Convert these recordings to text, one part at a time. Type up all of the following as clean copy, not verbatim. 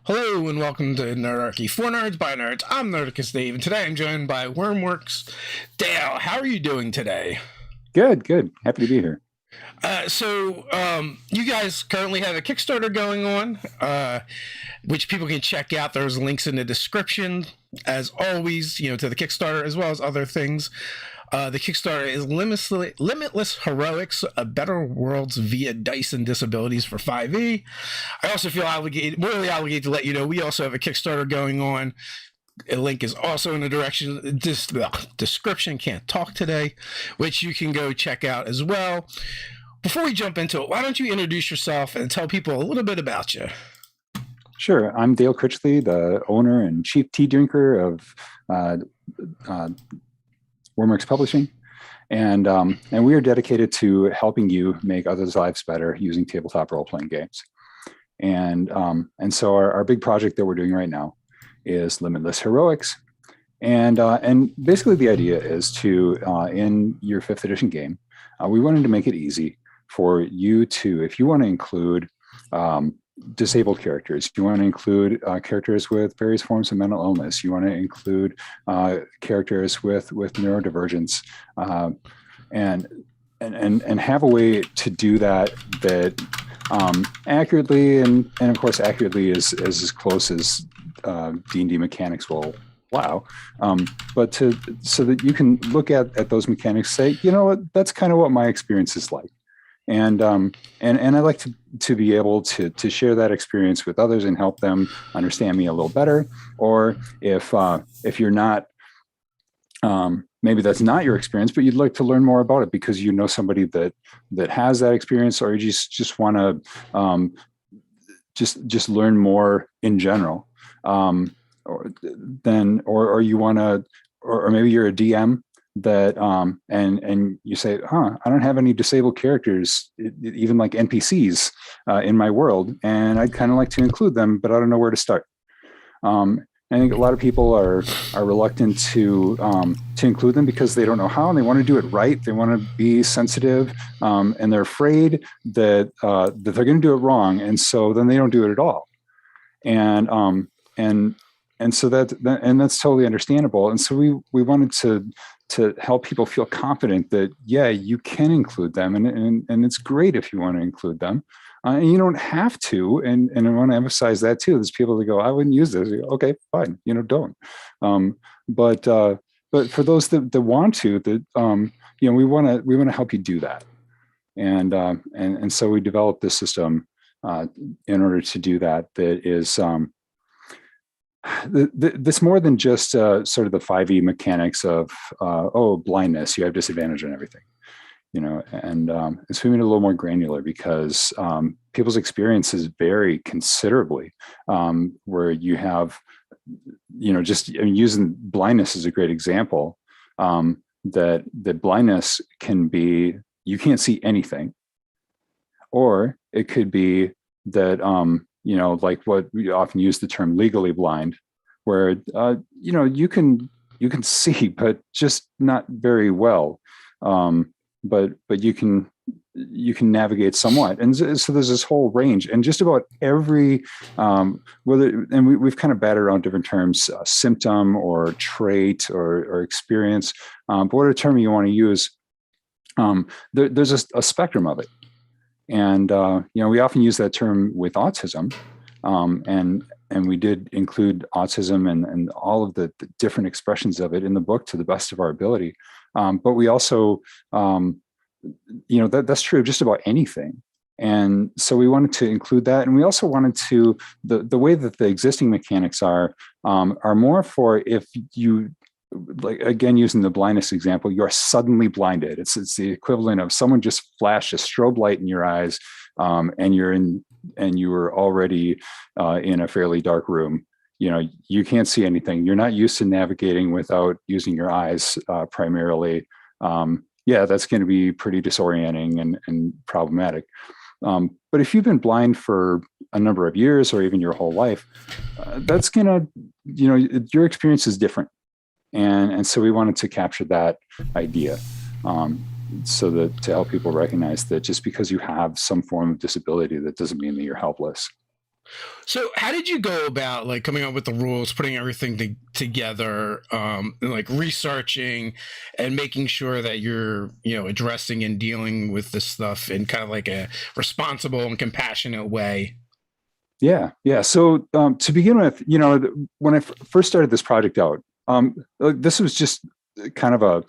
Hello and welcome to Nerdarchy for Nerds by Nerds. I'm Nerdicus Dave, and today I'm joined by Wyrmworks Dale. How are you doing today? Good. Happy to be here. You guys currently have a Kickstarter going on, which people can check out. There's links in the description, as always, to the Kickstarter as well as other things. The Kickstarter is Limitless Heroics, a better worlds via dice and disabilities for 5e. I also feel morally obligated to let you know we also have a Kickstarter going on. A link is also in the description. Can't talk today, which you can go check out as well. Before we jump into it, why don't you introduce yourself and tell people a little bit about you? Sure. I'm Dale Critchley, the owner and chief tea drinker of Wormworks Publishing, and we are dedicated to helping you make others' lives better using tabletop role-playing games. And so our big project that we're doing right now is Limitless Heroics, and basically the idea is to in your 5th edition game, we wanted to make it easy for you to, if you want to include disabled characters, you want to include characters with various forms of mental illness, you want to include characters with neurodivergence, and have a way to do that accurately, and of course accurately is as close as D&D mechanics will allow, but so that you can look at those mechanics, say, you know what, that's kind of what my experience is like. And I like to be able to share that experience with others and help them understand me a little better. Or if you're not, maybe that's not your experience, but you'd like to learn more about it because you know somebody that has that experience, or you just want to just learn more in general. Or you want to, or maybe you're a DM that and you say, I don't have any disabled characters, even like NPCs in my world, and I'd kind of like to include them, but I don't know where to start. I think a lot of people are reluctant to include them because they don't know how, and they want to do it right. They want to be sensitive, and they're afraid that they're going to do it wrong, and so then they don't do it at all. And so that's totally understandable. And so we wanted to help people feel confident that, yeah, you can include them, and it's great if you want to include them, and you don't have to. And I want to emphasize that too. There's people that go, I wouldn't use this. Okay, fine, don't. But for those that want to, we want to help you do that. And so we developed this system in order to do that. That is. This more than just sort of the 5e mechanics of blindness, you have disadvantage on everything, and so we made it a little more granular because people's experiences vary considerably, where you have, using blindness as a great example, that blindness can be you can't see anything, or it could be that like what we often use the term legally blind, where you can see, but just not very well, but you can navigate somewhat. And so there's this whole range, and just about every we've kind of batted around different terms, symptom or trait or experience, but whatever term you want to use, there's a spectrum of it. And we often use that term with autism, and we did include autism and all of the different expressions of it in the book to the best of our ability. But we also, that's true of just about anything. And so we wanted to include that, and we also wanted to the way that the existing mechanics are more for if you. Like, again, using the blindness example, you're suddenly blinded. It's the equivalent of someone just flashed a strobe light in your eyes, and you were already in a fairly dark room. You can't see anything. You're not used to navigating without using your eyes primarily. That's going to be pretty disorienting and problematic. But if you've been blind for a number of years or even your whole life, that's gonna, your experience is different. And so we wanted to capture that idea, so that to help people recognize that just because you have some form of disability, that doesn't mean that you're helpless. So how did you go about like coming up with the rules, putting everything together, and like researching and making sure that you're, addressing and dealing with this stuff in kind of like a responsible and compassionate way? Yeah. So to begin with, when I first started this project out, this was just kind of a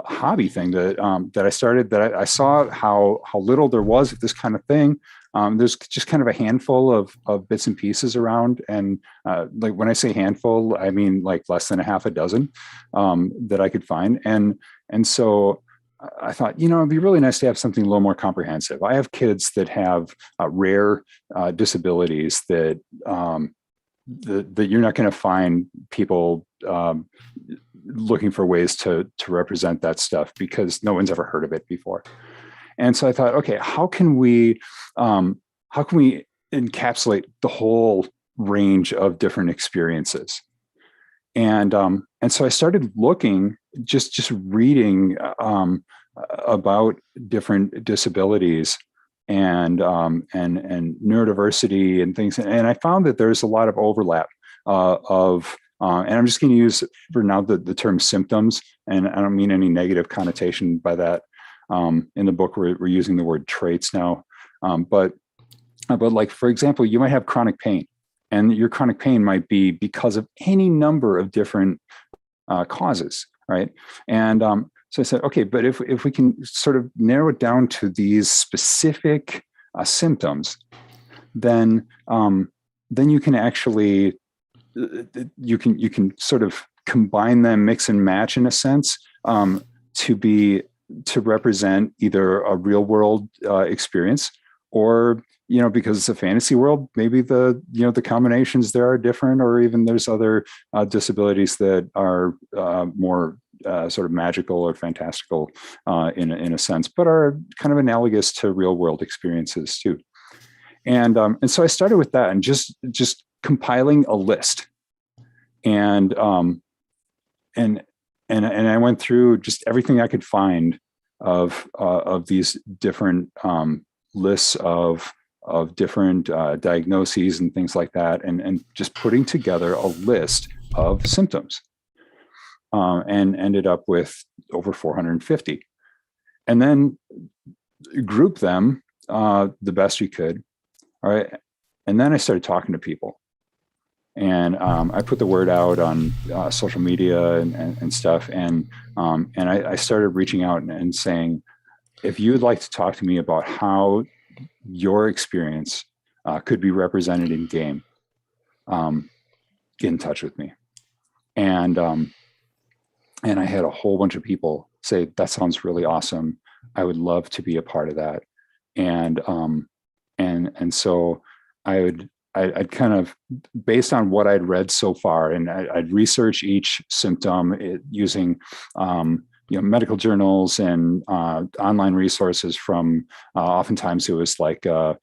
hobby thing that I started. That I saw how little there was of this kind of thing. There's just kind of a handful of bits and pieces around, and like when I say handful, I mean like less than a half a dozen that I could find, and so I thought, it'd be really nice to have something a little more comprehensive. I have kids that have rare disabilities that you're not going to find people looking for ways to represent that stuff because no one's ever heard of it before. And so I thought, okay, how can we encapsulate the whole range of different experiences? And so I started looking, just reading about different disabilities and neurodiversity and things. And I found that there's a lot of overlap and I'm just going to use for now the term symptoms, and I don't mean any negative connotation by that. In the book, we're using the word traits now, but like, for example, you might have chronic pain, and your chronic pain might be because of any number of different causes, right? And so I said, okay, but if we can sort of narrow it down to these specific symptoms, then you can actually you can sort of combine them, mix and match in a sense, to represent either a real world experience, or because it's a fantasy world, maybe the combinations there are different, or even there's other disabilities that are more sort of magical or fantastical in a sense, but are kind of analogous to real world experiences too. And so I started with that and just compiling a list, and I went through just everything I could find of these different lists of different diagnoses and things like that, and just putting together a list of symptoms, and ended up with over 450, and then group them the best we could. All right. And then I started talking to people, and I put the word out on social media and stuff. And I started reaching out and saying, if you would like to talk to me about how your experience could be represented in game, get in touch with me. And I had a whole bunch of people say, that sounds really awesome. I would love to be a part of that. And so I'd kind of, based on what I'd read so far, and I'd research each symptom using, medical journals and online resources from, oftentimes it was like a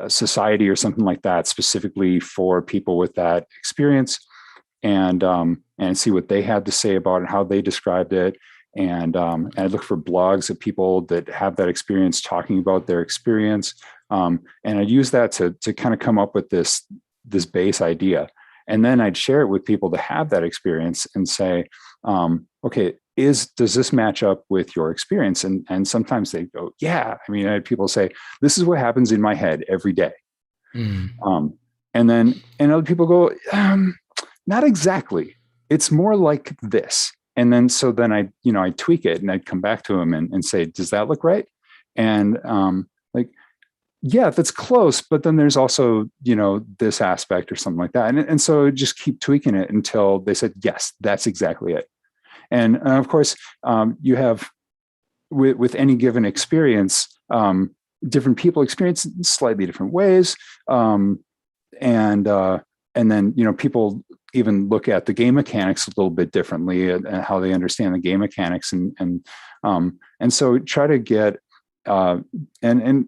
society or something like that, specifically for people with that experience, and see what they had to say about it, how they described it. And I look for blogs of people that have that experience talking about their experience. And I'd use that to kind of come up with this base idea. And then I'd share it with people that have that experience and say, okay, does this match up with your experience? And sometimes they go, yeah. I mean, I had people say, this is what happens in my head every day. And other people go, not exactly. It's more like this. And then, I tweak it, and I'd come back to him and say, does that look right? And yeah, that's close. But then there's also, this aspect or something like that. And so just keep tweaking it until they said, yes, that's exactly it. And of course, you have with any given experience, different people experience in slightly different ways. And then, people even look at the game mechanics a little bit differently, and how they understand the game mechanics. And so try to get, and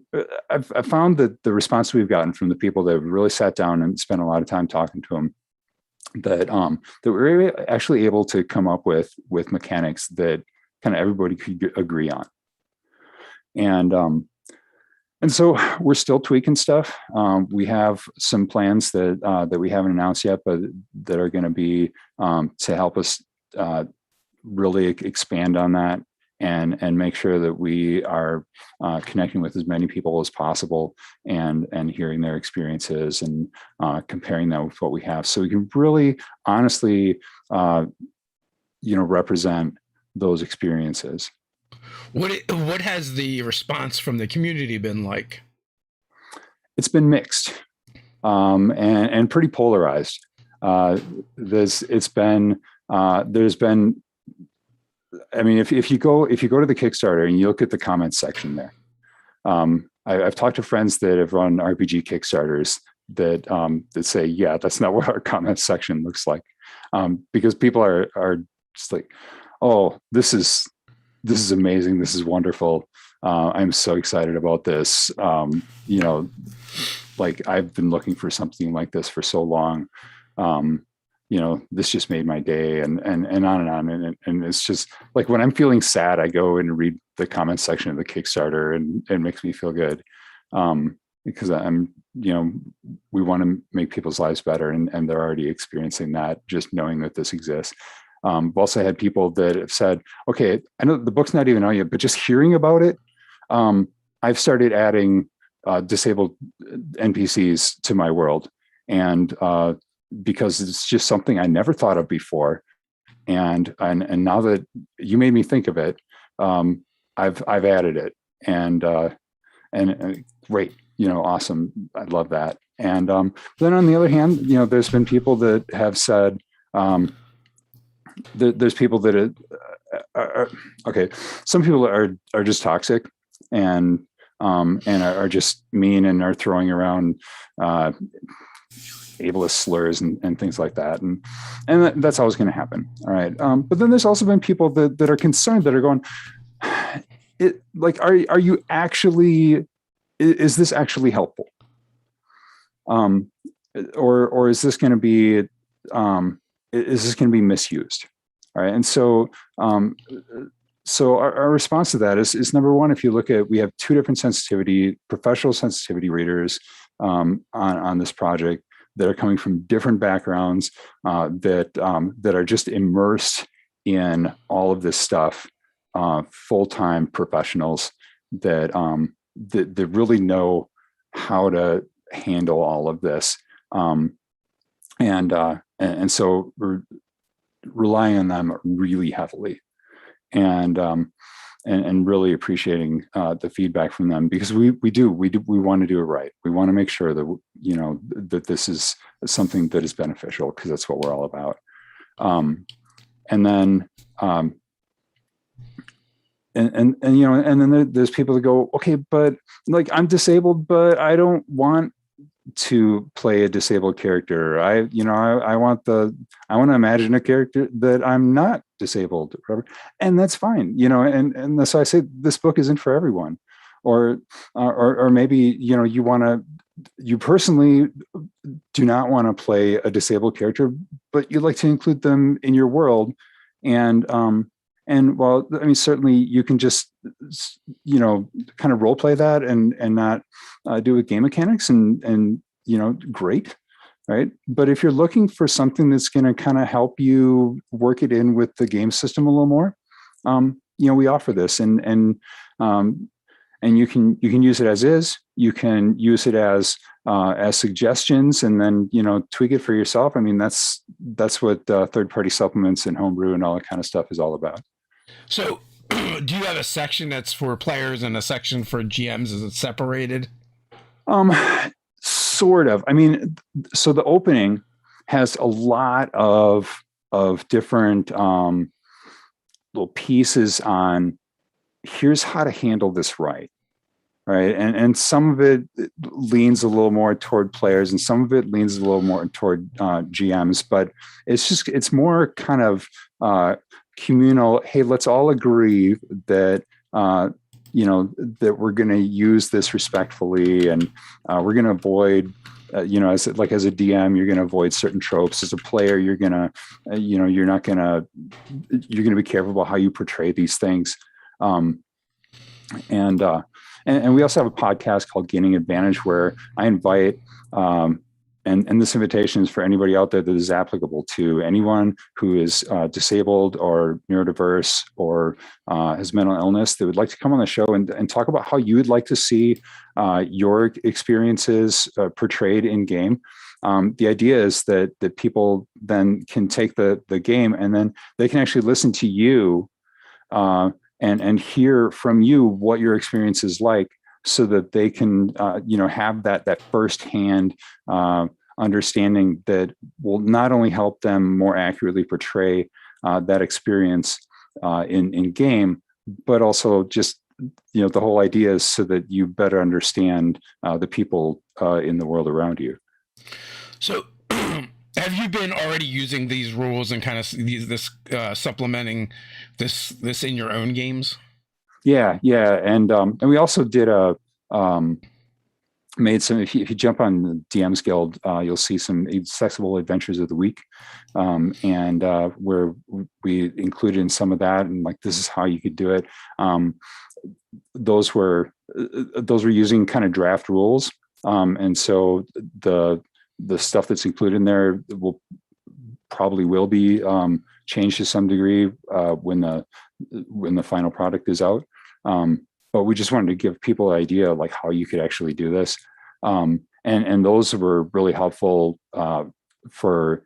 I've found that the response we've gotten from the people that have really sat down and spent a lot of time talking to them, that we're actually able to come up with mechanics that kind of everybody could agree on. And And so we're still tweaking stuff. We have some plans that we haven't announced yet, but that are going to be to help us really expand on that and make sure that we are connecting with as many people as possible and hearing their experiences and comparing that with what we have, so we can really honestly, represent those experiences. What has the response from the community been like? It's been mixed, and pretty polarized. There's been, I mean, if you go to the Kickstarter and you look at the comments section there, I've talked to friends that have run RPG Kickstarters that say, yeah, that's not what our comments section looks like, because people are just like, oh, this is amazing, this is wonderful, I'm so excited about this, like I've been looking for something like this for so long, this just made my day, and on and on, and it's just like when I'm feeling sad, I go and read the comments section of the Kickstarter, and it makes me feel good, because we want to make people's lives better, and they're already experiencing that just knowing that this exists. I've also had people that have said, okay, I know the book's not even out yet, but just hearing about it, I've started adding disabled NPCs to my world, and because it's just something I never thought of before, and now that you made me think of it, I've added it, and great, awesome, I love that. And then on the other hand, there's been people that have said, there's people that are okay. Some people are just toxic and are just mean and are throwing around ableist slurs and things like that, and that's always going to happen. All right, but then there's also been people that are concerned, that are going, are you actually? Is this actually helpful? Or is this going to be? Is this going to be misused? All right. And so, our response to that is number one, if you look at, we have two different professional sensitivity readers on this project that are coming from different backgrounds, that are just immersed in all of this stuff, full-time professionals that really know how to handle all of this. And so we're relying on them really heavily, and really appreciating the feedback from them, because we want to do it right. We want to make sure that that this is something that is beneficial, because that's what we're all about. And then there's people that go, okay, but like I'm disabled, but I don't want to play a disabled character. I want to imagine a character that I'm not disabled, and that's fine. And so I say this book isn't for everyone, or maybe you personally do not want to play a disabled character, but you'd like to include them in your world, and well, I mean, certainly you can just kind of role play that and not do it with game mechanics, and great, right? But if you're looking for something that's going to kind of help you work it in with the game system a little more, we offer this, and you can use it as is. You can use it as suggestions, and then tweak it for yourself. I mean, that's what third-party supplements and homebrew and all that kind of stuff is all about. So, do you have a section that's for players and a section for GMs? Is it separated? Sort of. I mean, so the opening has a lot of different little pieces on here's how to handle this right, and some of it leans a little more toward players, and some of it leans a little more toward GMs. But it's more kind of communal. Hey, let's all agree that that we're going to use this respectfully, and we're going to avoid, as a DM, you're going to avoid certain tropes. As a player, you're going to, you're going to be careful about how you portray these things. And and we also have a podcast called Gaining Advantage, where I invite, and this invitation is for anybody out there that is applicable to anyone who is disabled or neurodiverse or has mental illness that would like to come on the show and talk about how you would like to see your experiences portrayed in game. The idea is that people then can take the game, and then they can actually listen to you and hear from you what your experience is like, so that they can have that firsthand understanding that will not only help them more accurately portray that experience in game, but also just the whole idea is so that you better understand the people in the world around you. So, have you been already using these rules and kind of this supplementing this in your own games? Yeah, and we also did made some. If you jump on the DMs Guild, you'll see some accessible adventures of the week, and where we included in some of that, and like this is how you could do it. Those were using kind of draft rules, and so the stuff that's included in there will be changed to some degree when the final product is out. But we just wanted to give people an idea of like how you could actually do this. And those were really helpful for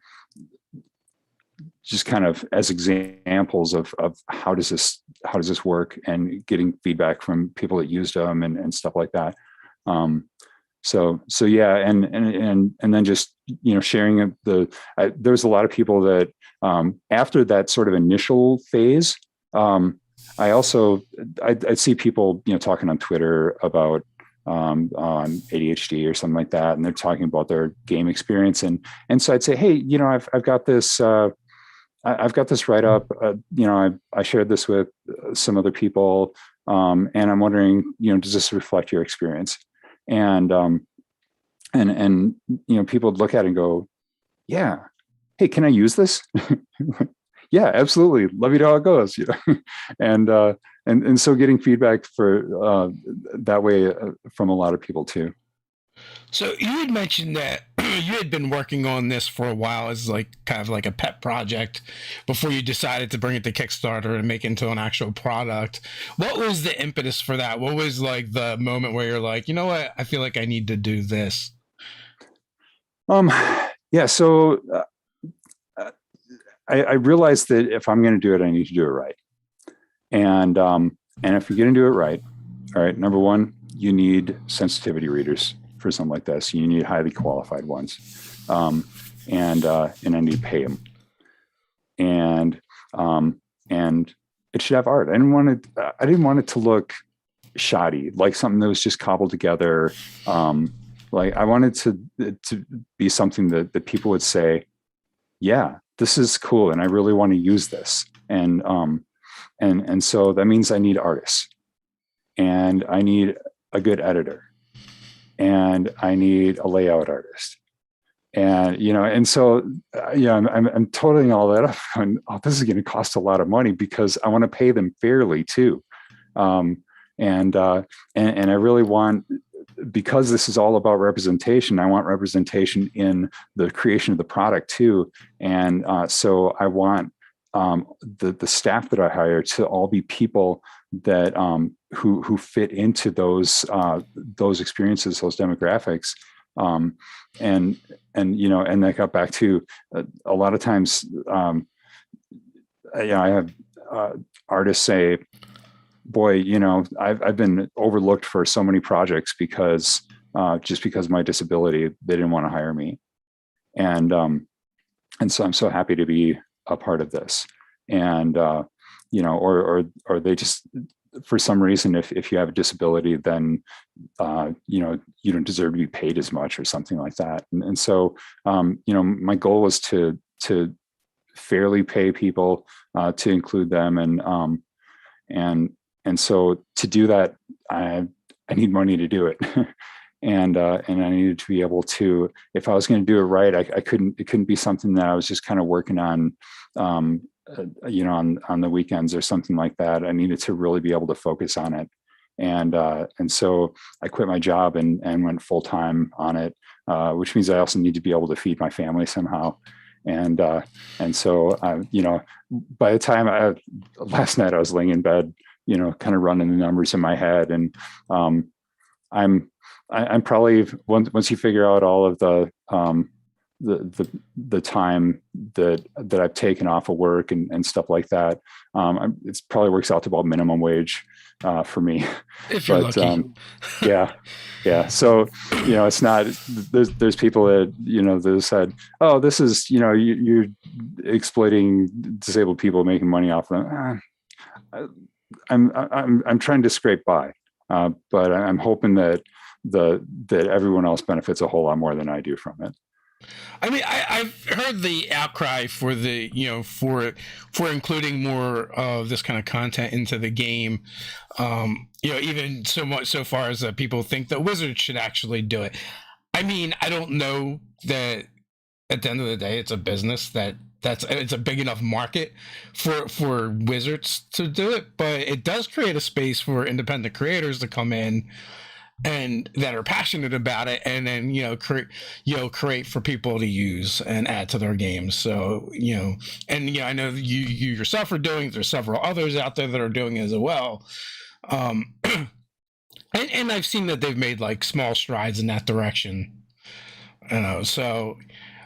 just kind of as examples of how does this work, and getting feedback from people that used them and stuff like that. So yeah, and then just sharing there's a lot of people that after that sort of initial phase, I'd see people talking on Twitter about on ADHD or something like that, and they're talking about their game experience, and so I'd say, hey, I've got this write up, I shared this with some other people, and I'm wondering, does this reflect your experience? And people would look at it and go, yeah, hey, can I use this? Yeah, absolutely. Let me know how it goes. And so getting feedback for that way from a lot of people too. So you had mentioned that you had been working on this for a while as like kind of like a pet project before you decided to bring it to Kickstarter and make it into an actual product. What was the impetus for that? What was like the moment where you're like, you know what, I feel like I need to do this? Yeah. So I realized that if I'm going to do it, I need to do it right. And if you're going to do it right, all right, number one, you need sensitivity readers for something like this. You need highly qualified ones, and I need to pay them. And it should have art. I didn't want it to look shoddy, like something that was just cobbled together. Like I wanted to be something that people would say, yeah, this is cool, and I really want to use this. And so that means I need artists, and I need a good editor, and I need a layout artist, and and so I'm totaling all that up, and this is going to cost a lot of money because I want to pay them fairly too, and I really want, because this is all about representation, I want representation in the creation of the product too. And so I want the staff that I hire to all be people that who fit into those experiences, those demographics. And that got back to a lot of times, I have artists say, boy, I've been overlooked for so many projects because just because of my disability, they didn't want to hire me. And so I'm so happy to be a part of this. And, or they just, for some reason, if you have a disability, then, you don't deserve to be paid as much or something like that. And so, my goal was to fairly pay people, to include them. And so to do that, I need money to do it. And I needed to be able to, if I was going to do it right, it couldn't be something that I was just kind of working on, on the weekends or something like that. I needed to really be able to focus on it. and so I quit my job and went full time on it, which means I also need to be able to feed my family somehow. And so, by the time last night I was laying in bed, kind of running the numbers in my head, and I'm probably, once you figure out all of the time that I've taken off of work and stuff like that, it probably works out to about minimum wage for me. If you're lucky. Yeah. So, it's not, there's people that, that said, oh, this is, you're exploiting disabled people, making money off them. I'm trying to scrape by, but I'm hoping that everyone else benefits a whole lot more than I do from it. I mean, I've heard the outcry for the, for including more of this kind of content into the game. Even so far as that people think that Wizards should actually do it. I mean, I don't know that at the end of the day, it's a business it's a big enough market for Wizards to do it, but it does create a space for independent creators to come in and that are passionate about it, and then create for people to use and add to their games. So I know you yourself are doing. There's several others out there that are doing it as well, and I've seen that they've made like small strides in that direction. So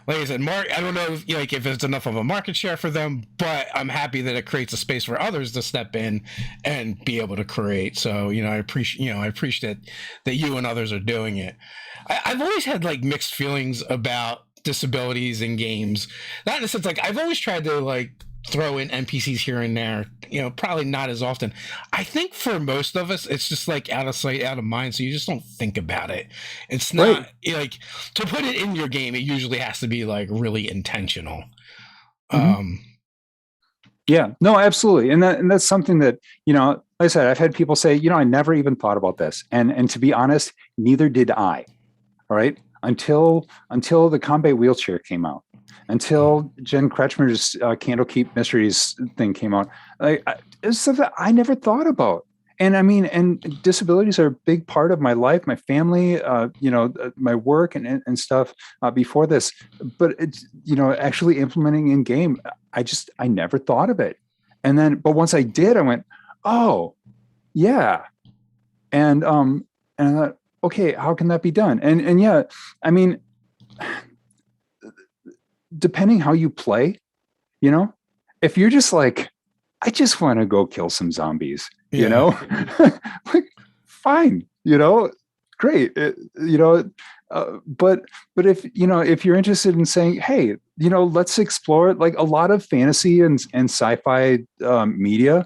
like I said, I don't know if it's enough of a market share for them, but I'm happy that it creates a space for others to step in and be able to create. So, I appreciate that you and others are doing it. I've always had like mixed feelings about disabilities in games. Not in the sense, like, I've always tried to like throw in NPCs here and there, probably not as often. I think for most of us, it's just like out of sight, out of mind. So you just don't think about it. It's not like to put it in your game. It usually has to be like really intentional. Mm-hmm. Yeah, no, absolutely. And that's something that, like I said, I've had people say, I never even thought about this. And to be honest, neither did I. All right. Until the Combat wheelchair came out. Until Jen Kretschmer's Candlekeep Mysteries thing came out, it's something I never thought about. And I mean, and disabilities are a big part of my life, my family, my work and stuff before this. But it's, actually implementing in game, I never thought of it. But once I did, I went, oh, yeah. And I thought, okay, how can that be done? And yeah, I mean, depending how you play, if you're just like, I just want to go kill some zombies, like, fine, great. But if you're interested in saying, hey, let's explore it. Like a lot of fantasy and sci-fi media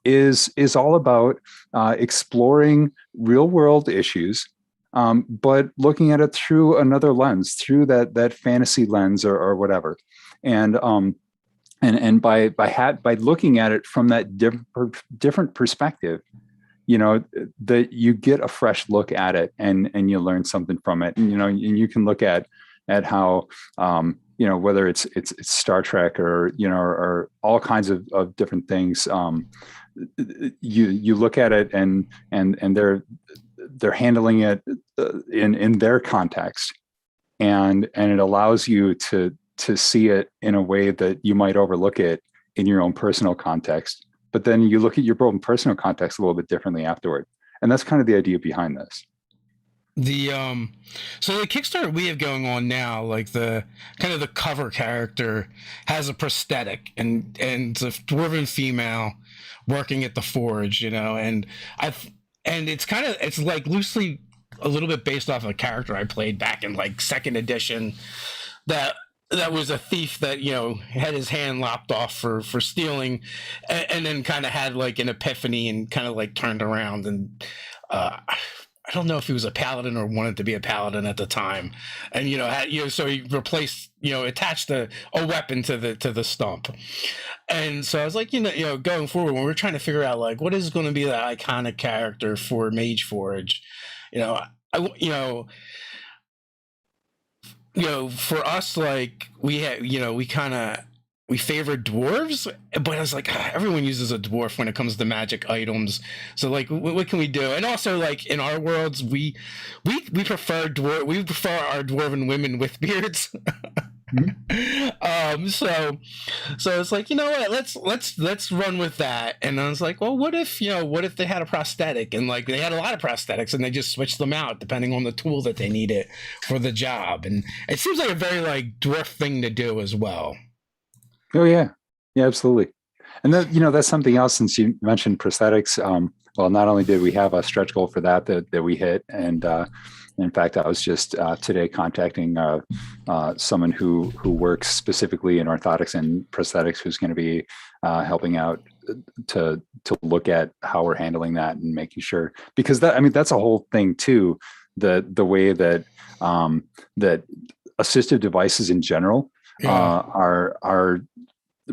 is all about exploring real world issues, but looking at it through another lens, through that fantasy lens or whatever. And by looking at it from that different perspective, that you get a fresh look at it and you learn something from it. And, and you can look at how, whether it's Star Trek or, or all kinds of different things. You look at it and they're handling it in their context, and it allows you to see it in a way that you might overlook it in your own personal context. But then you look at your own personal context a little bit differently afterward. And that's kind of the idea behind this. So the Kickstarter we have going on now, like the kind of the cover character has a prosthetic and it's a dwarven female working at the forge, and it's like loosely a little bit based off a character I played back in like second edition that was a thief that had his hand lopped off for stealing, and then kind of had like an epiphany and kind of like turned around, and I don't know if he was a paladin or wanted to be a paladin at the time, and so he replaced attached a weapon to the stump. And so I was like, going forward when we're trying to figure out like what is going to be the iconic character for Mage Forge, for us, like we had, we kind of we favor dwarves, but I was like, everyone uses a dwarf when it comes to magic items. So like, what can we do? And also, like in our worlds, we prefer we prefer our dwarven women with beards. So it's like, you know what, let's run with that. And I was like, well, what if they had a prosthetic, and like they had a lot of prosthetics and they just switched them out depending on the tool that they needed for the job. And it seems like a very like dwarf thing to do as well. Oh yeah, yeah, absolutely. And that, that's something else. Since you mentioned prosthetics, well, not only did we have a stretch goal for that we hit, and in fact, I was just today contacting someone who works specifically in orthotics and prosthetics, who's going to be helping out to look at how we're handling that and making sure, because that's a whole thing too. The way that that assistive devices in general are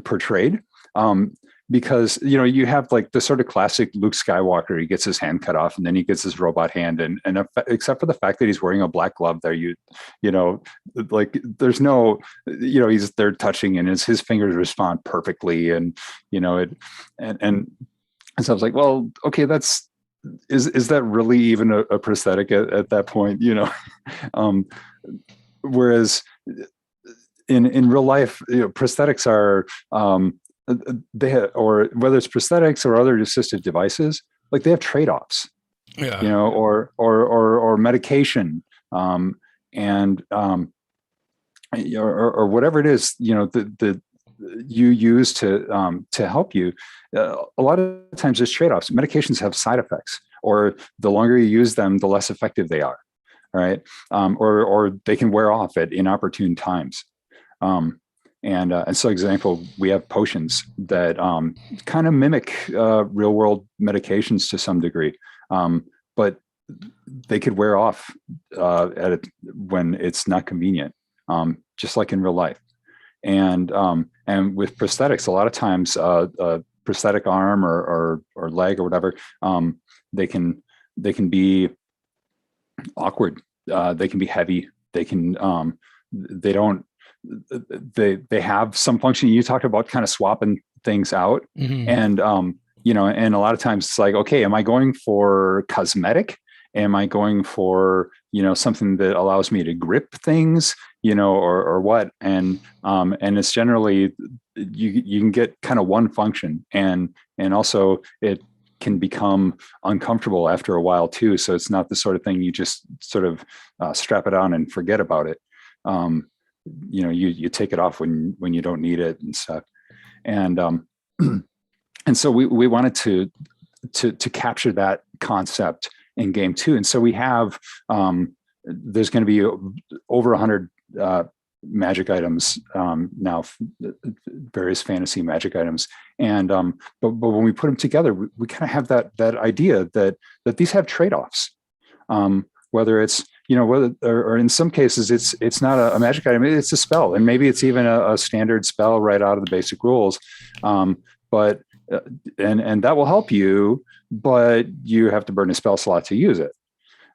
portrayed, because you have like the sort of classic Luke Skywalker. He gets his hand cut off and then he gets his robot hand, and except for the fact that he's wearing a black glove there, like there's no, they're touching and his fingers respond perfectly, and and so I was like, well, okay, is that really even a prosthetic at that point? Whereas in real life, prosthetics are or whether it's prosthetics or other assistive devices, like they have trade-offs, or medication, and or whatever it is, that you use to help you. A lot of times there's trade-offs. Medications have side effects, or the longer you use them, the less effective they are, right? Or they can wear off at inopportune times. And so, example, we have potions that kind of mimic real world medications to some degree, but they could wear off when it's not convenient, just like in real life. And with prosthetics, a lot of times a prosthetic arm or leg or whatever, they can be awkward. They can be heavy. They can they have some function. You talked about kind of swapping things out, and and a lot of times it's like, okay, am I going for cosmetic? Am I going for something that allows me to grip things, or what? And it's generally you can get kind of one function, and also it can become uncomfortable after a while too. So it's not the sort of thing you just sort of strap it on and forget about it. You take it off when you don't need it and stuff. And and so we wanted to capture that concept in game 2. And so we have there's going to be over 100 magic items now, various fantasy magic items. And but when we put them together, we kind of have that idea that these have trade-offs, whether it's whether or in some cases it's not a magic item, it's a spell, and maybe it's even a standard spell right out of the basic rules, but and that will help you, but you have to burn a spell slot to use it,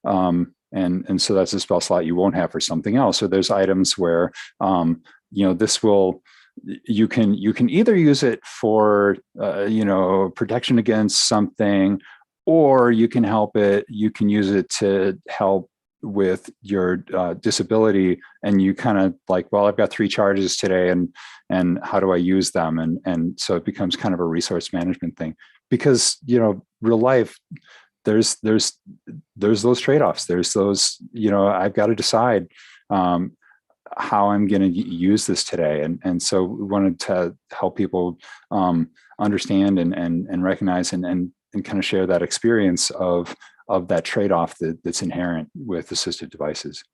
and so that's a spell slot you won't have for something else. So there's items where this will, you can either use it for protection against something, or you can use it to help with your disability, and you kind of like, well, I've got 3 charges today, and how do I use them? And so it becomes kind of a resource management thing, because real life, there's those trade-offs. There's those, I've got to decide how I'm going to use this today. And so we wanted to help people understand and recognize and kind of share that experience of that trade-off that's inherent with assistive devices.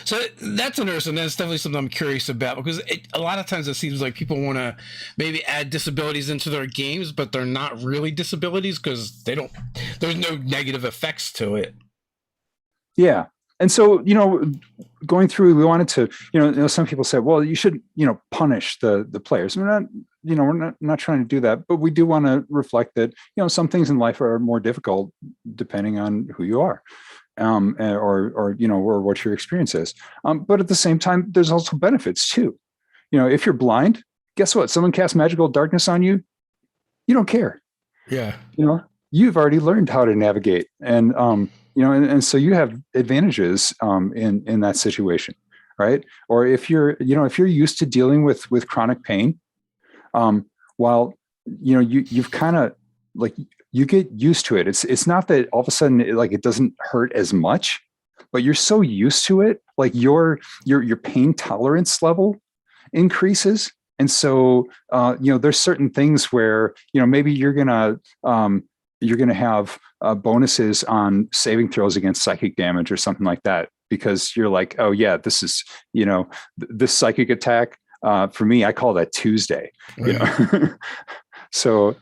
So that's interesting. That's definitely something I'm curious about, because a lot of times it seems like people want to maybe add disabilities into their games, but they're not really disabilities because there's no negative effects to it. Yeah. And so, going through, we wanted to, some people say, well, you should, punish the players. We're not trying to do that, but we do want to reflect that, some things in life are more difficult depending on who you are, or what your experience is. But at the same time, there's also benefits too. If you're blind, guess what? Someone casts magical darkness on you. You don't care. Yeah. You've already learned how to navigate, and and so you have advantages in that situation, right? Or if you're used to dealing with chronic pain, while you've kind of like you get used to it. It's not that all of a sudden it doesn't hurt as much, but you're so used to it, like your pain tolerance level increases. And so there's certain things where maybe you're gonna have bonuses on saving throws against psychic damage or something like that, because you're like, oh yeah, this is this psychic attack, for me, I call that Tuesday. Right. So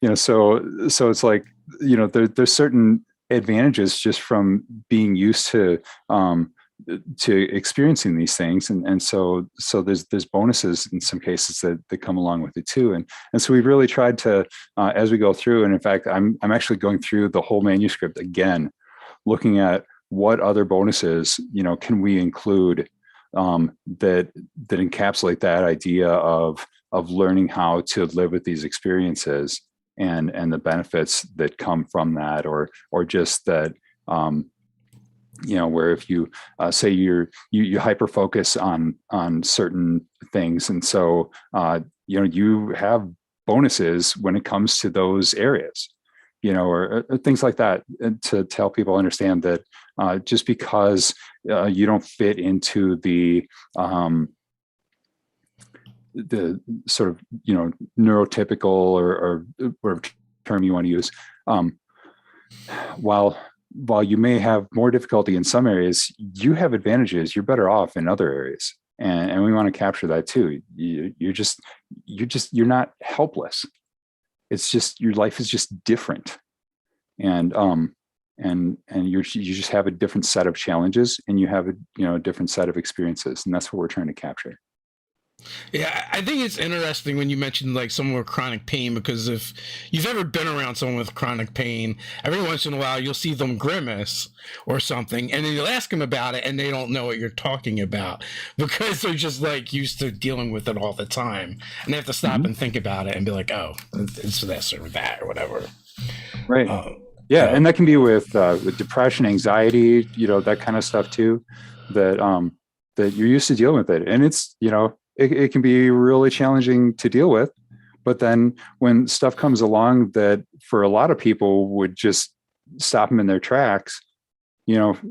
it's like there's certain advantages just from being used to experiencing these things, and so there's bonuses in some cases that come along with it too, and so we've really tried to as we go through, and in fact I'm actually going through the whole manuscript again, looking at what other bonuses can we include that encapsulate that idea of learning how to live with these experiences and the benefits that come from that, or just that where if you say you hyper focus on certain things, and so you have bonuses when it comes to those areas, or things like that, to help people understand that just because you don't fit into the sort of neurotypical or whatever term you want to use, while you may have more difficulty in some areas, you have advantages. You're better off in other areas, and we want to capture that too. You're not helpless. It's just your life is just different, and you just have a different set of challenges, and you have a different set of experiences, and that's what we're trying to capture. Yeah, I think it's interesting when you mentioned like someone with chronic pain, because if you've ever been around someone with chronic pain, every once in a while you'll see them grimace or something, and then you'll ask them about it and they don't know what you're talking about, because they're just like used to dealing with it all the time, and they have to stop and think about it and be like, oh, it's this or that or whatever. Right. Yeah, and that can be with depression, anxiety, that kind of stuff too, that you're used to dealing with it, and it's it can be really challenging to deal with. But then when stuff comes along that for a lot of people would just stop them in their tracks,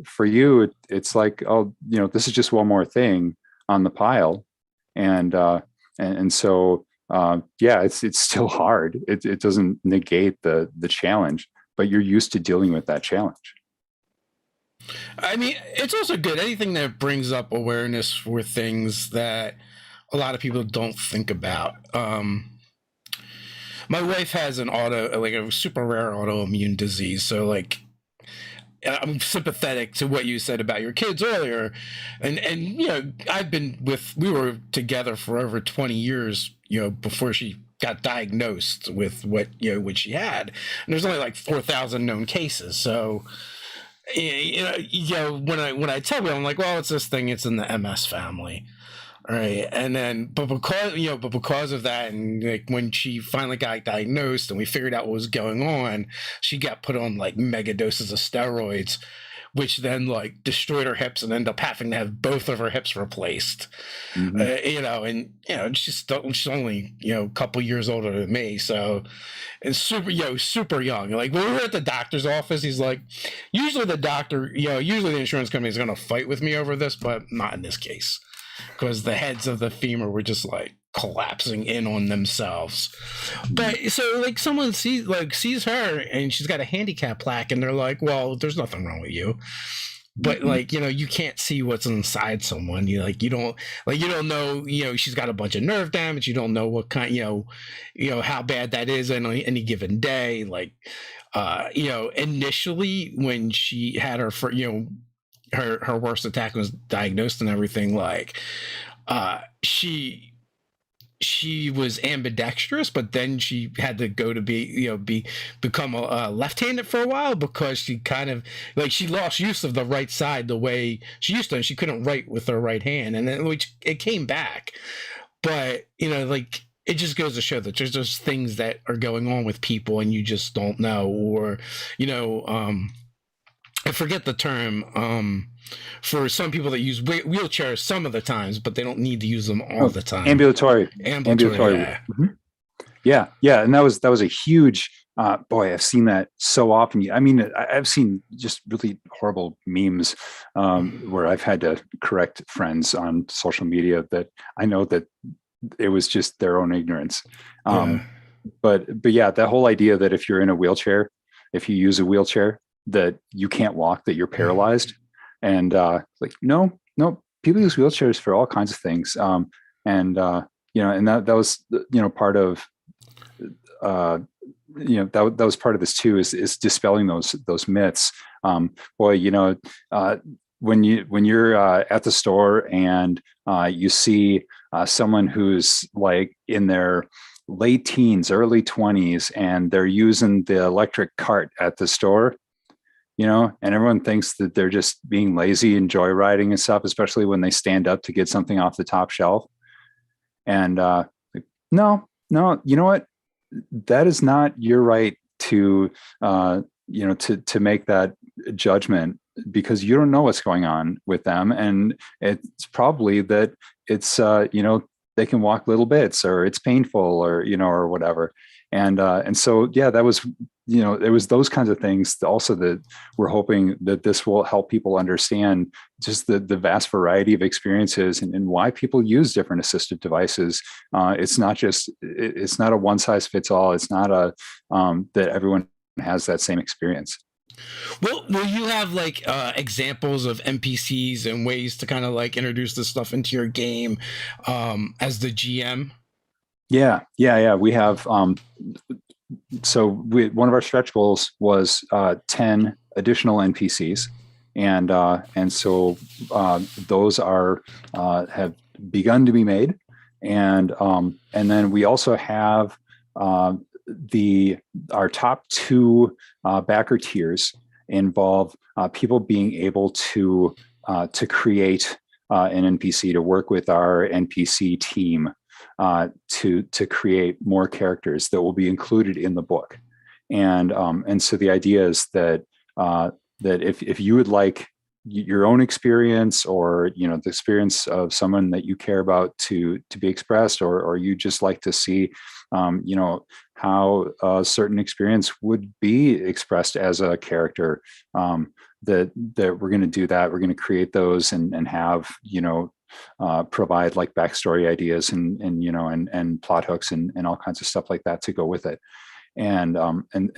for you, it's like, oh, this is just one more thing on the pile. And so, yeah, it's still hard. It doesn't negate the challenge, but you're used to dealing with that challenge. I mean, it's also good. Anything that brings up awareness for things that a lot of people don't think about. My wife has a super rare autoimmune disease. So like, I'm sympathetic to what you said about your kids earlier. And we were together for over 20 years, before she got diagnosed with what she had. And there's only like 4,000 known cases. So, when I tell people, I'm like, well, it's this thing, it's in the MS family. Right. And then, but because of that, and like when she finally got diagnosed and we figured out what was going on, she got put on like mega doses of steroids, which then like destroyed her hips and ended up having to have both of her hips replaced. And she's only, a couple years older than me. So, and super young. Like when we were at the doctor's office, he's like, usually the insurance company is going to fight with me over this, but not in this case. Because the heads of the femur were just like collapsing in on themselves. But so like someone sees her and she's got a handicap plaque, and they're like, well, there's nothing wrong with you. But like, you can't see what's inside someone. You don't know, she's got a bunch of nerve damage. You don't know what kind, how bad that is on any given day. Like, initially when she had her her worst attack was diagnosed and everything, like she was ambidextrous, but then she had to go to become a left-handed for a while, because she kind of like she lost use of the right side the way she used to, and she couldn't write with her right hand, and then which it came back. but like it just goes to show that there's just things that are going on with people and you just don't know, or I forget the term for some people that use wheelchairs some of the times, but they don't need to use them all the time. Ambulatory. Yeah. Mm-hmm. Yeah, and that was a huge. Boy, I've seen that so often. I mean, I've seen just really horrible memes where I've had to correct friends on social media that I know that it was just their own ignorance. But yeah, that whole idea that if you're in a wheelchair, if you use a wheelchair, that you can't walk, that you're paralyzed, and like no, people use wheelchairs for all kinds of things, and that was part of. That was part of this too, is dispelling those myths. When you're at the store and you see someone who's like in their late teens, early 20s, and they're using the electric cart at the store, and everyone thinks that they're just being lazy and joyriding and stuff, especially when they stand up to get something off the top shelf. And no, you know what? That is not your right to to make that judgment, because you don't know what's going on with them, and it's probably that it's they can walk little bits, or it's painful, or or whatever. And so that was it was those kinds of things also that we're hoping that this will help people understand just the vast variety of experiences and why people use different assistive devices. It's not a one size fits all. It's not that everyone has that same experience. Will you have like examples of NPCs and ways to kind of like introduce this stuff into your game as the GM? Yeah. We have one of our stretch goals was 10 additional NPCs, and so those are have begun to be made, and then we also have our top two backer tiers involve people being able to create an NPC, to work with our NPC team to create more characters that will be included in the book. And so the idea is that if you would like your own experience, or the experience of someone that you care about to be expressed, or you just like to see how a certain experience would be expressed as a character, that we're going to do that. We're going to create those and have provide like backstory ideas and plot hooks and all kinds of stuff like that to go with it. And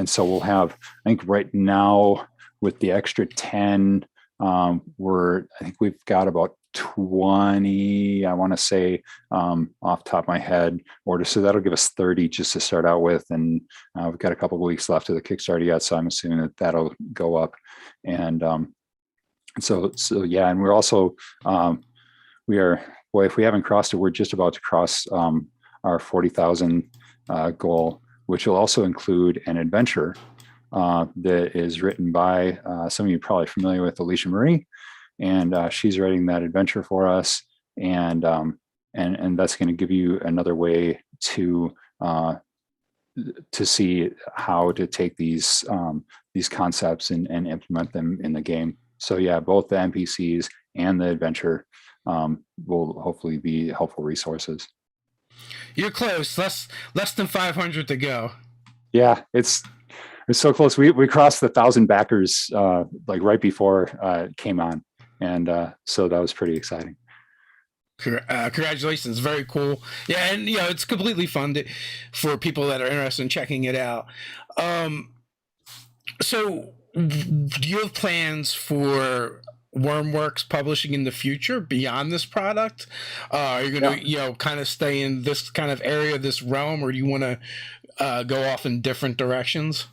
so we'll have, I think right now with the extra 10, I think we've got about 20, I want to say, off the top of my head, orders. So that'll give us 30 just to start out with. And we've got a couple of weeks left of the Kickstarter yet, so I'm assuming that that'll go up. And so yeah, and we're also, if we haven't crossed it, we're just about to cross our 40,000 goal, which will also include an adventure that is written by some of you probably familiar with Alicia Marie, and she's writing that adventure for us, and that's going to give you another way to see how to take these concepts and implement them in the game. So yeah, both the NPCs and the adventure will hopefully be helpful resources. You're close. Less than 500 to go. Yeah, it's so close. We crossed the 1,000 backers like right before it came on, and so that was pretty exciting. Congratulations, very cool. Yeah, and it's completely funded for people that are interested in checking it out. So, do you have plans for Wyrmworks Publishing in the future beyond this product? Are you going to kind of stay in this kind of area, this realm, or do you want to go off in different directions?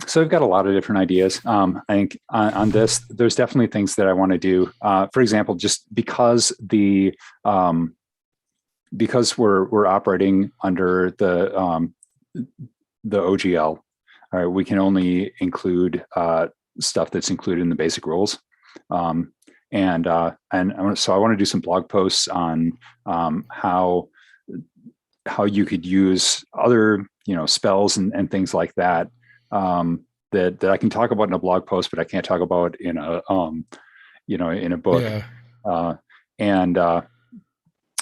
So I've got a lot of different ideas. I think on this, there's definitely things that I want to do. For example, just because we're operating under the OGL, all right, we can only include stuff that's included in the basic rules. And so I want to do some blog posts on how how you could use other, spells and things like that, that I can talk about in a blog post, but I can't talk about in in a book. Yeah. uh, and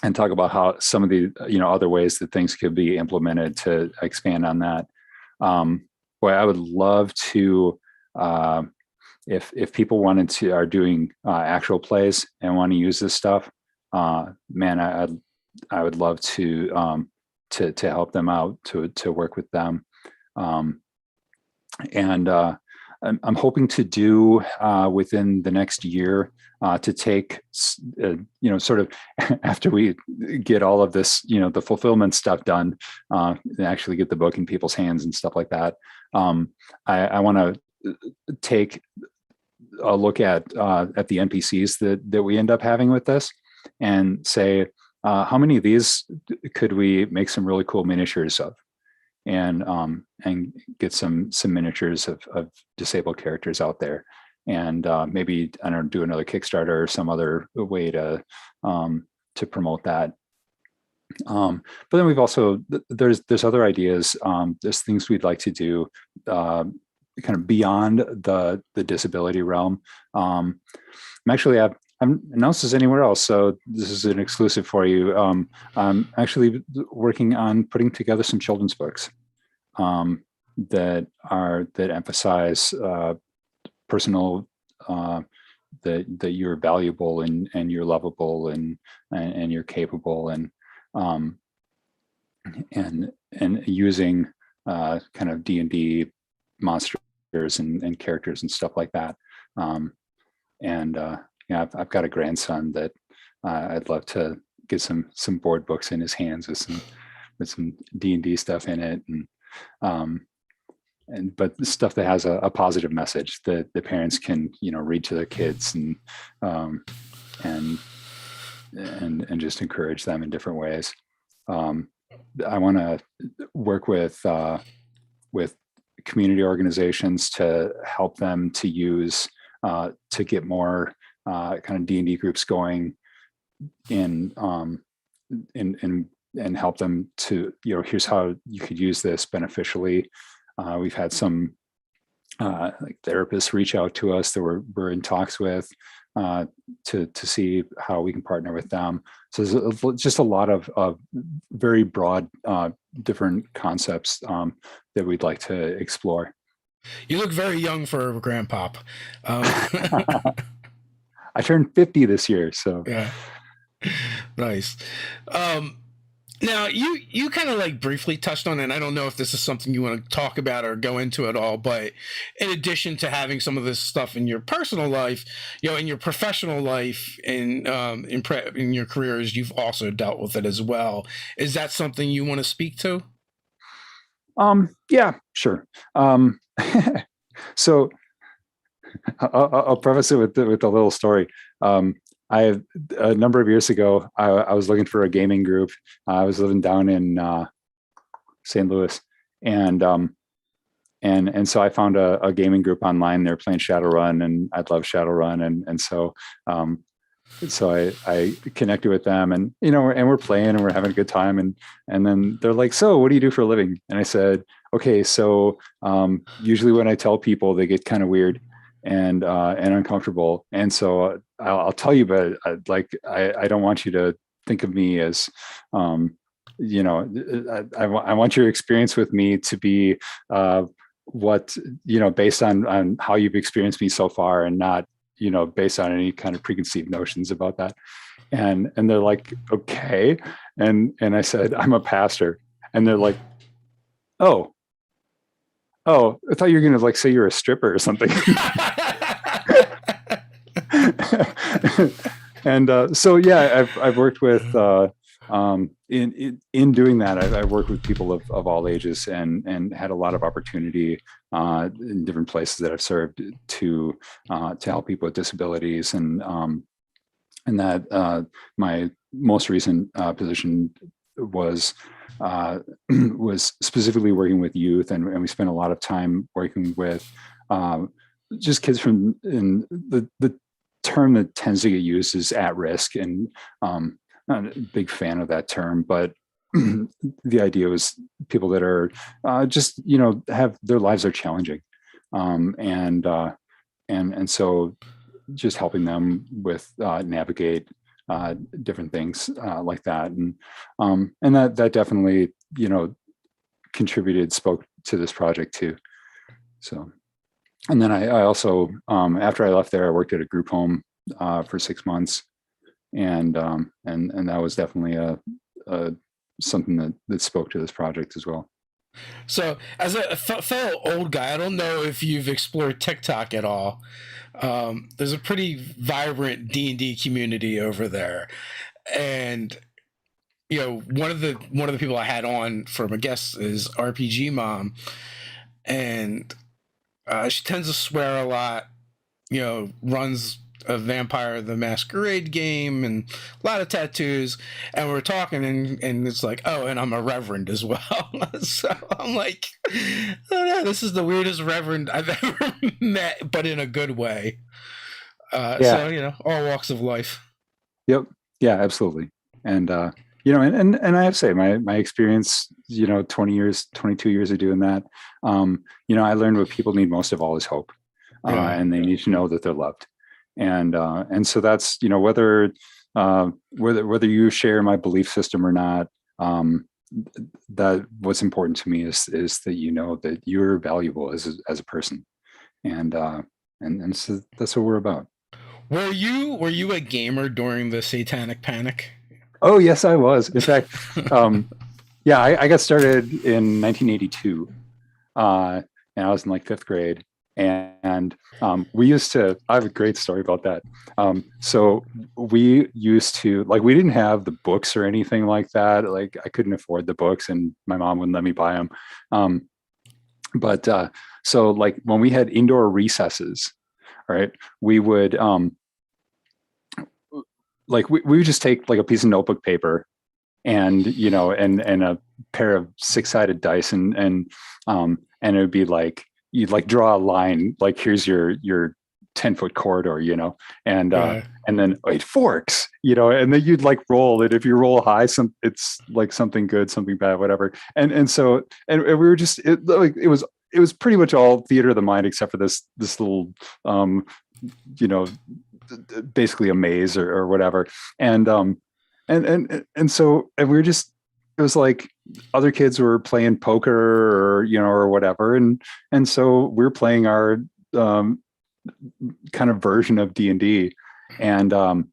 and talk about how some of the other ways that things could be implemented to expand on that. Boy, I would love to, if people are doing actual plays and want to use this stuff, man, I would love to help them out, to work with them. And I'm hoping to do within the next year, to take, sort of after we get all of this, the fulfillment stuff done, and actually get the book in people's hands and stuff like that. I want to take a look at the NPCs that we end up having with this, and say, how many of these could we make some really cool miniatures of, and get some miniatures of disabled characters out there, and maybe, I don't know, do another Kickstarter or some other way to promote that. But then we've also, there's other ideas. There's things we'd like to do kind of beyond the disability realm. I'm actually, I haven't announced this anywhere else, so this is an exclusive for you. I'm actually working on putting together some children's books that emphasize personal, that you're valuable, and you're lovable, and you're capable, and using kind of D&D monsters and characters and stuff like that. Yeah, I've got a grandson that I'd love to get some board books in his hands with some D&D stuff in it, but stuff that has a positive message that the parents can read to their kids, and just encourage them in different ways. I want to work with community organizations to help them to use, to get more kind of D&D groups going, and help them to, here's how you could use this beneficially. We've had some like therapists reach out to us that we're in talks with, to see how we can partner with them. So there's just a lot of very broad, different concepts that we'd like to explore. You look very young for a grandpop. I turned 50 this year, so yeah, nice. Now you kind of like briefly touched on it, and I don't know if this is something you want to talk about or go into at all, but in addition to having some of this stuff in your personal life, in your professional life, and in your careers, you've also dealt with it as well. Is that something you want to speak to? Yeah, sure. So I'll preface it with a little story. A number of years ago, I was looking for a gaming group. I was living down in St. Louis, and so I found a gaming group online. They're playing Shadowrun, and I love Shadowrun, and so I connected with them, and and we're playing, and we're having a good time, and then they're like, "So, what do you do for a living?" And I said, "Okay, so usually when I tell people, they get kind of weird and uncomfortable, and so I'll tell you, but I don't want you to think of me as I want your experience with me to be what based on how you've experienced me so far, and not based on any kind of preconceived notions about that." And they're like, "Okay," and I said, "I'm a pastor," and they're like, "Oh, I thought you were gonna say you're a stripper or something." And so yeah, I've worked with in doing that. I've worked with people of all ages, and had a lot of opportunity in different places that I've served to help people with disabilities, and that my most recent position was specifically working with youth, and we spent a lot of time working with just kids from, in the term that tends to get used is at risk, and I'm not a big fan of that term, but the idea was people that are just, have their lives are challenging. And so just helping them with navigate different things like that. And that definitely, spoke to this project too. So, and then I also, after I left there, I worked at a group home for 6 months. And that was definitely something that spoke to this project as well. So, as a fellow old guy, I don't know if you've explored TikTok at all. There's a pretty vibrant D&D community over there, and one of the people I had on from a guest is RPG Mom, and she tends to swear a lot. Runs a Vampire the Masquerade game and a lot of tattoos, and we're talking and it's like, oh, and I'm a reverend as well. So I'm like, oh no, this is the weirdest reverend I've ever met, but in a good way. So all walks of life. Yep. Yeah, absolutely. And and I have to say my experience, 22 years of doing that, I learned what people need most of all is hope. And they need to know that they're loved. And so that's, whether you share my belief system or not, that what's important to me is that that you're valuable as a person. And so that's what we're about. Were you a gamer during the Satanic Panic? Oh, yes, I was. In fact, I got started in 1982, and I was in like 5th grade. And we used to, I have a great story about that. So we used to, we didn't have the books or anything like that. Like, I couldn't afford the books and my mom wouldn't let me buy them. But so when we had indoor recesses, right, we would, we would just take a piece of notebook paper and, and a pair of 6-sided dice and it would be you'd draw a line, here's your 10-foot corridor, and then it forks, and then you'd roll it. If you roll high, it's something good, something bad, whatever. And so we were just, it was pretty much all theater of the mind, except for this little, basically a maze or whatever. And so we were just, it was other kids were playing poker or whatever. And so we're playing our kind of version of D&D. And then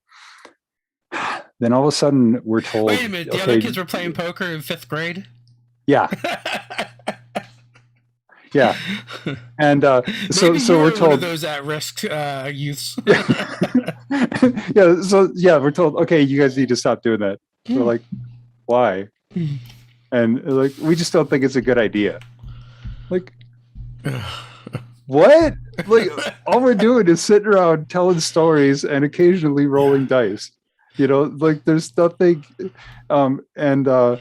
all of a sudden we're told, wait a minute, the other kids were playing poker in 5th grade? Yeah. Yeah. And so we're told, one of those at-risk youths. Yeah. So we're told, okay, you guys need to stop doing that. We're like, why? And we just don't think it's a good idea. What? All we're doing is sitting around telling stories and occasionally rolling dice. There's nothing. And we're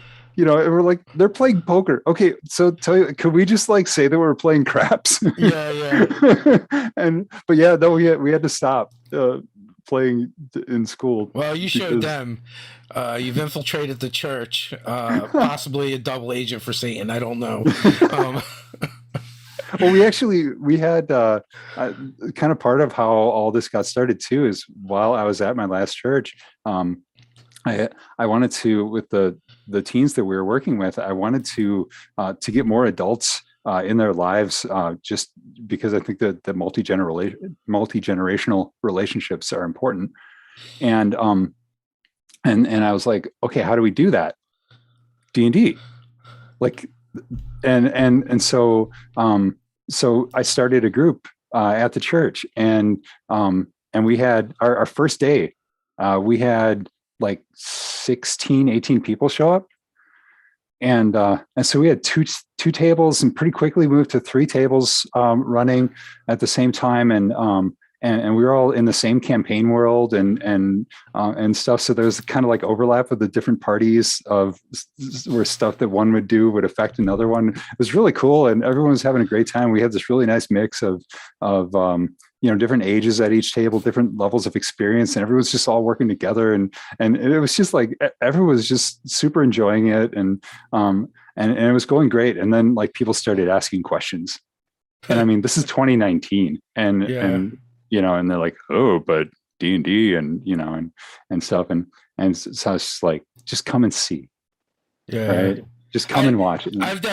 they're playing poker. Okay, so could we just say that we're playing craps? Yeah. But no, we had to stop playing in school. Well, you showed them. You've infiltrated the church, possibly a double agent for Satan. I don't know. Well, we had kind of part of how all this got started too is while I was at my last church, I wanted to, with the teens that we were working with, I wanted to get more adults in their lives, just because I think that the multi-generational relationships are important. And I was like, okay, how do we do that? D&D. So I started a group at the church, and we had our first day, we had 16, 18 people show up. And so we had two tables, and pretty quickly moved to 3 tables running at the same time. And and we were all in the same campaign world and stuff. So there's kind of like overlap of the different parties of where stuff that one would do would affect another one. It was really cool, and everyone was having a great time. We had this really nice mix of different ages at each table, different levels of experience, and everyone's just all working together. And it was just like everyone was just super enjoying it, and it was going great. And then like people started asking questions, and I mean, this is 2019, and and they're like, oh, but D&D and stuff, and so it's just like, just come and see, right? Just come and watch it. I've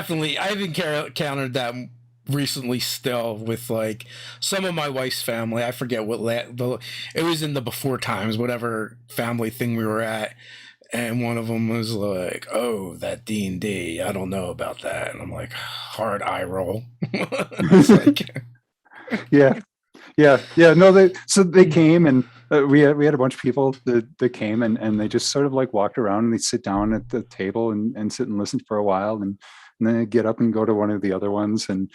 encountered that recently still with like some of my wife's family. I forget it was in the before times, whatever family thing we were at, and one of them was like, oh, that D&D, I don't know about that. And I'm like, hard eye roll. Like, no, they came, and we had a bunch of people that came, and they just sort of like walked around, and they sit down at the table and sit and listen for a while, and then they get up and go to one of the other ones. And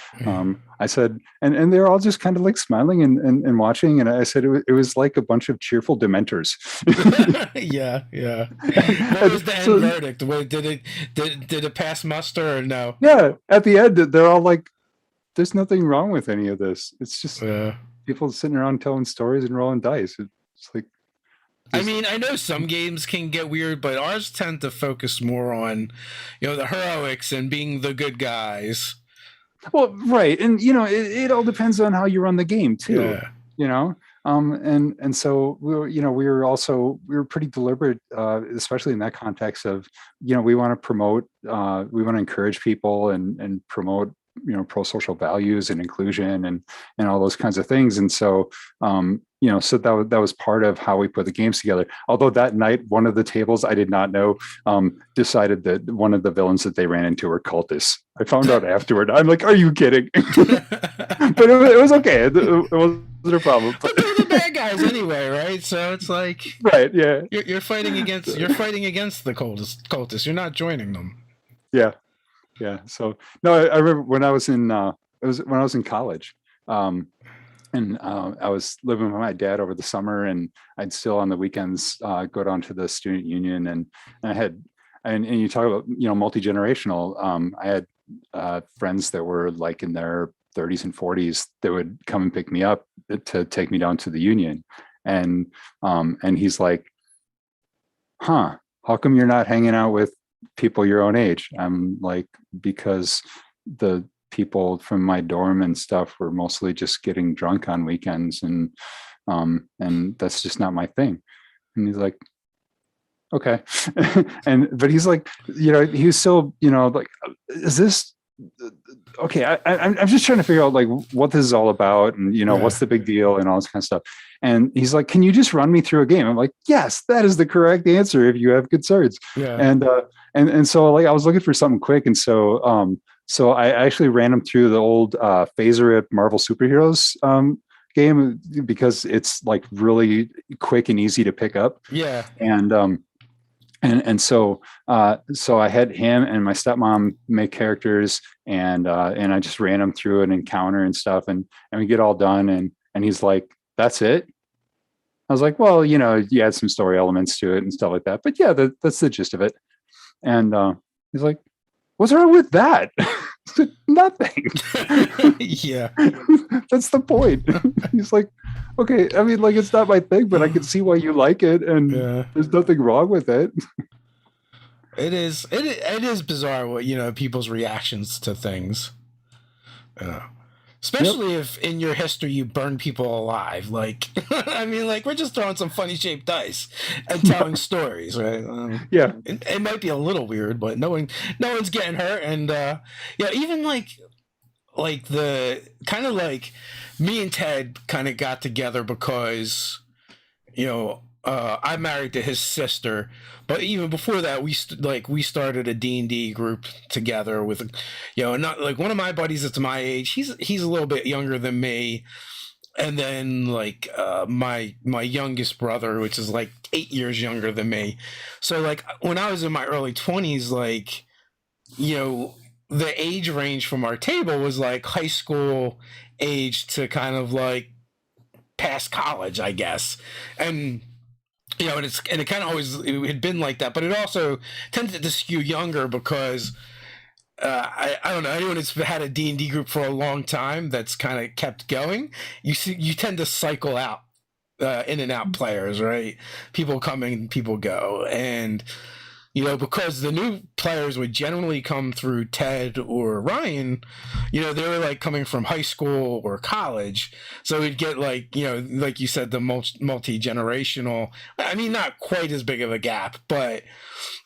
I said, and they're all just kind of like smiling and watching. And I said, it was like a bunch of cheerful dementors. Yeah. What was the end verdict? Did it pass muster or no? Yeah. At the end, they're all like, there's nothing wrong with any of this. It's just people sitting around telling stories and rolling dice. It's like, I mean, I know some games can get weird, but ours tend to focus more on, the heroics and being the good guys. Well, right. And, it all depends on how you run the game too, and so we were pretty deliberate, especially in that context of, we want to promote, we want to encourage people and promote, pro-social values and inclusion and all those kinds of things. And so, so that was part of how we put the games together. Although that night, one of the tables I did not know decided that one of the villains that they ran into were cultists. I found out afterward. I'm like, are you kidding? But it was okay. It wasn't a problem. But they're the bad guys anyway, right? So it's like, right, yeah. You're fighting against the cultists. You're not joining them. Yeah. So no, I remember when I was in college. And I was living with my dad over the summer, and I'd still on the weekends go down to the student union, and I had, and you talk about multi-generational. I had friends that were like in their 30s and 40s that would come and pick me up to take me down to the union, and he's like, "Huh? How come you're not hanging out with people your own age?" I'm like, because the people from my dorm and stuff were mostly just getting drunk on weekends, and that's just not my thing. And he's like, okay. But he's like, he was still, like, is this okay? I'm just trying to figure out like what this is all about, and what's the big deal and all this kind of stuff. And he's like, can you just run me through a game? I'm like, yes, that is the correct answer if you have concerns. And so like I was looking for something quick, and so I actually ran them through the old Phaser Marvel Superheroes game, because it's like really quick and easy to pick up. Yeah. And so I had him and my stepmom make characters, and I just ran them through an encounter and stuff, and we get all done, and he's like, that's it? I was like, well, you add some story elements to it and stuff like that, but yeah, that's the gist of it. And he's like, what's wrong with that? Nothing. Yeah. That's the point. He's like, okay, I mean, like, it's not my thing, but I can see why you like it, and there's nothing wrong with it. It is bizarre what, people's reactions to things. Especially if in your history you burn people alive. Like, I mean, like, we're just throwing some funny shaped dice and telling stories, right? It might be a little weird, but no one's getting hurt. And even like the kind of like me and Ted kind of got together because, I'm married to his sister, but even before that, we started a D&D group together with, not like one of my buddies that's my age. He's a little bit younger than me, and then like my youngest brother, which is like 8 years younger than me. So like when I was in my early 20s, like, the age range from our table was like high school age to kind of like past college, I guess. And you know, and it kind of always it had been like that, but it also tended to skew younger because I don't know, anyone that's had a D&D group for a long time that's kind of kept going, you tend to cycle out in and out players, right? People come in, people go, and you know, because the new players would generally come through Ted or Ryan, you know, they were like coming from high school or college. So we'd get like, you know, like you said, the multi-generational, I mean, not quite as big of a gap, but,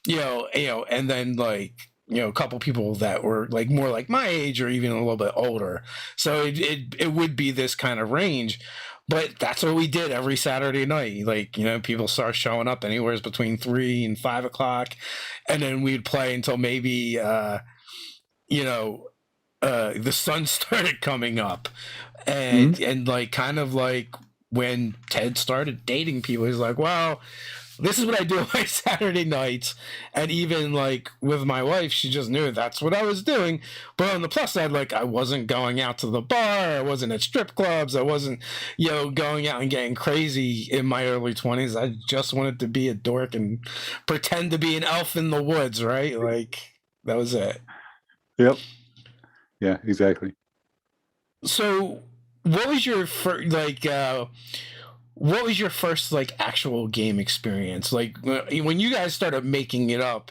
you know, and then like, you know, a couple people that were like more like my age or even a little bit older. So it would be this kind of range. But that's what we did every Saturday night. Like, you know, people start showing up anywhere between 3 and 5 o'clock. And then we'd play until maybe, you know, the sun started coming up. And like, kind of like when Ted started dating people, he's like, well, this is what I do on my Saturday nights. And even like with my wife, she just knew that's what I was doing. But on the plus side, like I wasn't going out to the bar. I wasn't at strip clubs. I wasn't, you know, going out and getting crazy in my early 20s. I just wanted to be a dork and pretend to be an elf in the woods, right? Like that was it. Yep. Yeah, exactly. So what was your first, like, what was your first like actual game experience? Like when you guys started making it up,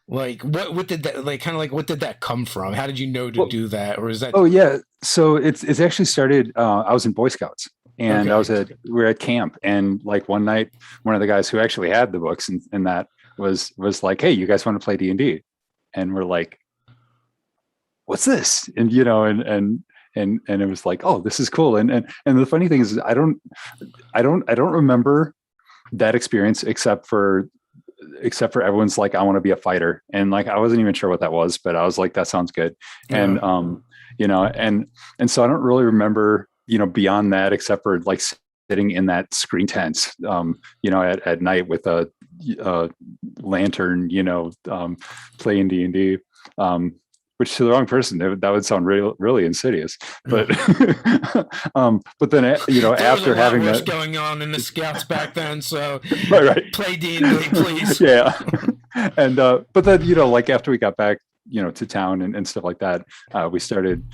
like what did that like kind of like what did that come from? How did you know to do that, or is that? Oh yeah, so it's actually started. I was in Boy Scouts, and Okay. we were at camp, and like one night, one of the guys who actually had the books and that was like, "Hey, you guys want to play D&D?" And we're like, "What's this?" And you know, and it was like, oh, this is cool. And the funny thing is, I don't remember that experience except for everyone's like, I want to be a fighter, and like I wasn't even sure what that was, but I was like, that sounds good. Yeah. And you know, and so I don't really remember, you know, beyond that except for like sitting in that screen tent, you know, at night with a lantern, you know, playing D&D. Which to the wrong person, that would sound really insidious. But but then you know, there after was a having lot worse that going on in the Scouts back then, so right. play D&D, please. Yeah. And but then, you know, like after we got back, you know, to town and stuff like that, we started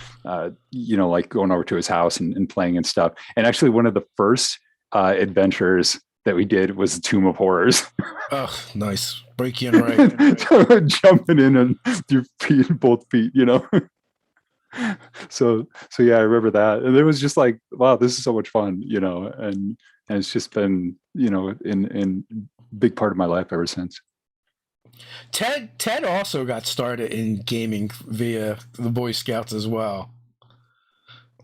you know, like going over to his house and playing and stuff. And actually one of the first adventures that we did was the Tomb of Horrors. Oh, nice. Break you in right. Jumping in and your feet, both feet, you know. So yeah, I remember that. And it was just like, wow, this is so much fun, you know, and it's just been, you know, in big part of my life ever since. Ted also got started in gaming via the Boy Scouts as well.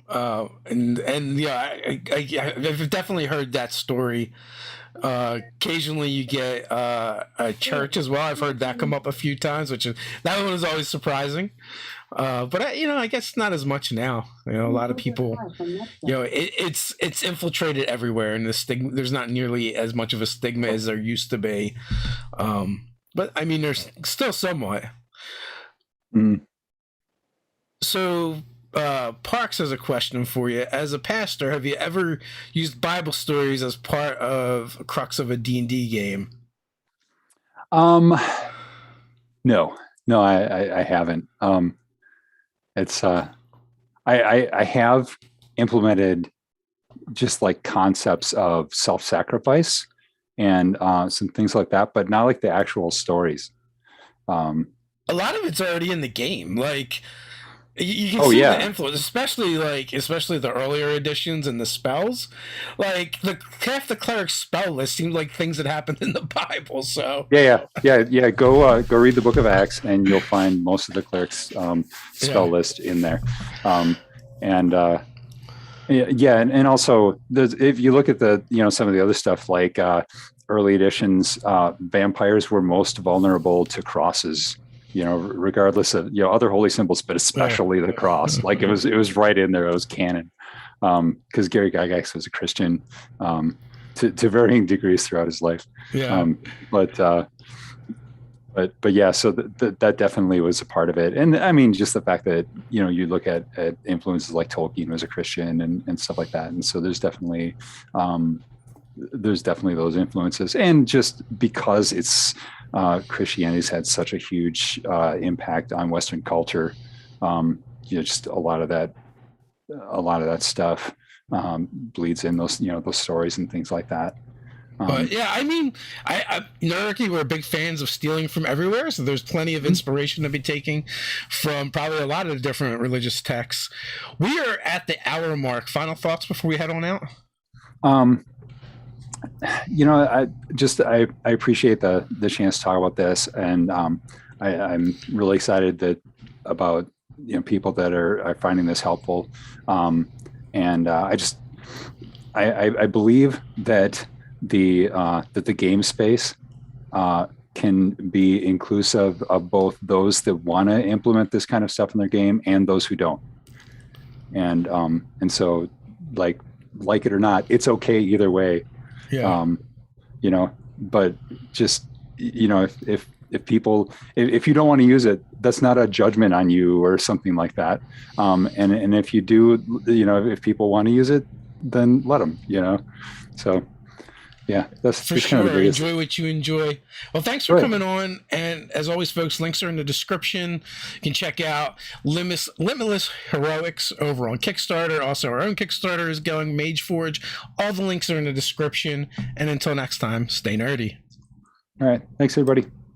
And yeah, I've definitely heard that story. Occasionally you get a church as well. I've heard that come up a few times, that one is always surprising. But you know, I guess not as much now. You know, a lot of people, you know, it's infiltrated everywhere, and there's not nearly as much of a stigma as there used to be. But I mean, there's still somewhat. So Parks has a question for you. As a pastor, have you ever used Bible stories as part of a crux of a D&D game? No, I haven't. It's I have implemented just like concepts of self-sacrifice and some things like that, but not like the actual stories. A lot of it's already in the game. Like you can see the influence, especially the earlier editions and the spells. Like half the cleric's spell list seems like things that happened in the Bible. So yeah. Go read the Book of Acts, and you'll find most of the cleric's spell list in there. And also if you look at the, you know, some of the other stuff like early editions, vampires were most vulnerable to crosses, you know, regardless of, you know, other holy symbols, but especially the cross. Like it was right in there. It was canon. Because Gary Gygax was a Christian to varying degrees throughout his life. Yeah. but yeah, so that definitely was a part of it. And I mean, just the fact that, you look at influences like Tolkien was a Christian and stuff like that. And so there's definitely those influences. And just because it's Christianity's had such a huge impact on Western culture, just a lot of that stuff bleeds in those stories and things like that. But yeah, I mean, Nerky, we're big fans of stealing from everywhere, so there's plenty of inspiration to be taking from probably a lot of the different religious texts. We are at the hour mark. Final thoughts before we head on out? I appreciate the chance to talk about this, and I'm really excited about people that are finding this helpful, and I believe that the game space can be inclusive of both those that want to implement this kind of stuff in their game and those who don't. And so like it or not, it's okay either way. Yeah. But just, if people, if you don't want to use it, that's not a judgment on you or something like that. And if you do, if people want to use it, then let them, so. Yeah, that's for sure. Kind of enjoy what you enjoy. Well, thanks for coming on. And as always, folks, links are in the description. You can check out Limitless Heroics over on Kickstarter. Also, our own Kickstarter is going, Mageforge. All the links are in the description. And until next time, stay nerdy. All right. Thanks, everybody.